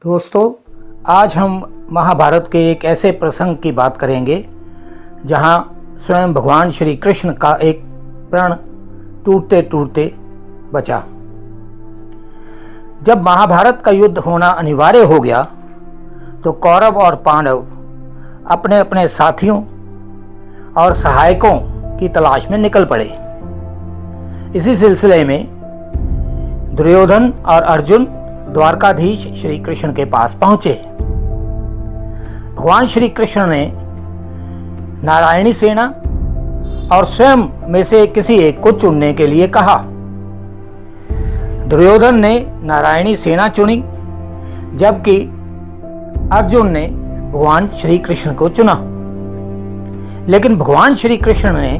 दोस्तों, आज हम महाभारत के एक ऐसे प्रसंग की बात करेंगे जहां स्वयं भगवान श्री कृष्ण का एक प्रण टूटते टूटते बचा। जब महाभारत का युद्ध होना अनिवार्य हो गया तो कौरव और पांडव अपने अपने साथियों और सहायकों की तलाश में निकल पड़े। इसी सिलसिले में दुर्योधन और अर्जुन द्वारकाधीश श्री कृष्ण के पास पहुंचे। भगवान श्री कृष्ण ने नारायणी सेना और स्वयं में से किसी एक को चुनने के लिए कहा। दुर्योधन ने नारायणी सेना चुनी, जबकि अर्जुन ने भगवान श्री कृष्ण को चुना। लेकिन भगवान श्री कृष्ण ने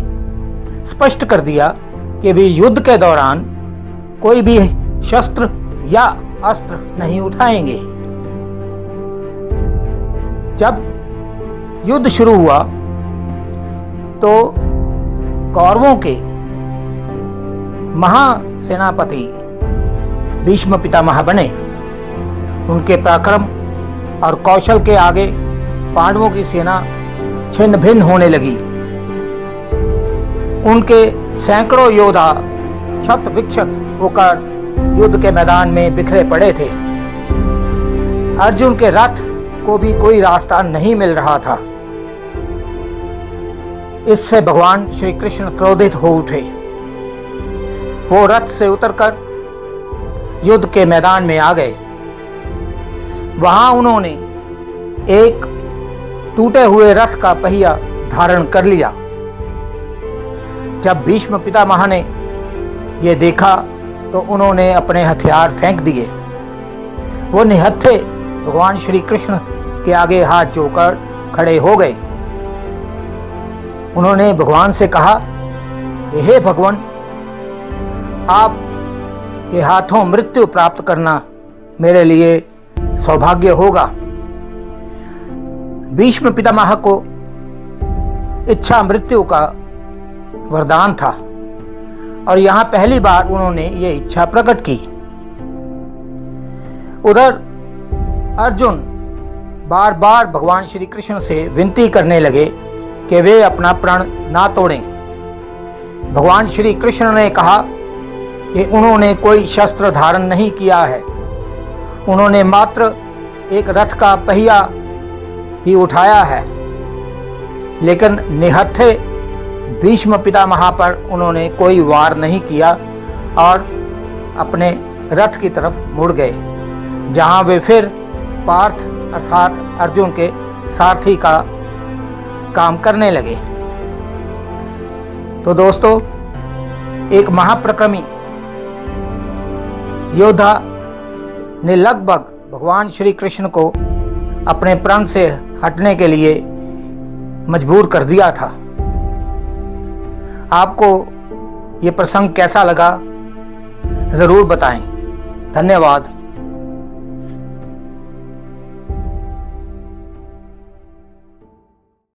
स्पष्ट कर दिया कि वे युद्ध के दौरान कोई भी शस्त्र या अस्त्र नहीं उठाएंगे। जब युद्ध शुरू हुआ तो कौरवों के महासेनापति भीष्म पितामह बने। उनके पराक्रम और कौशल के आगे पांडवों की सेना छिन्न भिन्न होने लगी। उनके सैकड़ों योद्धा क्षत विक्षत होकर युद्ध के मैदान में बिखरे पड़े थे। अर्जुन के रथ को भी कोई रास्ता नहीं मिल रहा था। इससे भगवान श्री कृष्ण क्रोधित हो उठे। वो रथ से उतरकर युद्ध के मैदान में आ गए। वहां उन्होंने एक टूटे हुए रथ का पहिया धारण कर लिया। जब भीष्म पितामह ने यह देखा तो उन्होंने अपने हथियार फेंक दिए। वो निहत्थे भगवान श्री कृष्ण के आगे हाथ जोड़कर खड़े हो गए। उन्होंने भगवान से कहा, हे भगवान, आप के हाथों मृत्यु प्राप्त करना मेरे लिए सौभाग्य होगा। भीष्म पितामह को इच्छा मृत्यु का वरदान था और यहां पहली बार उन्होंने ये इच्छा प्रकट की। उधर अर्जुन बार बार भगवान श्री कृष्ण से विनती करने लगे कि वे अपना प्रण ना तोड़ें। भगवान श्री कृष्ण ने कहा कि उन्होंने कोई शस्त्र धारण नहीं किया है। उन्होंने मात्र एक रथ का पहिया ही उठाया है। लेकिन निहत्थे भीष्म पितामह पर उन्होंने कोई वार नहीं किया और अपने रथ की तरफ मुड़ गए, जहां वे फिर पार्थ अर्थात अर्जुन के सारथी का काम करने लगे। तो दोस्तों, एक महाप्रक्रमी योद्धा ने लगभग भगवान श्री कृष्ण को अपने प्रण से हटने के लिए मजबूर कर दिया था। आपको ये प्रसंग कैसा लगा ज़रूर बताएं। धन्यवाद।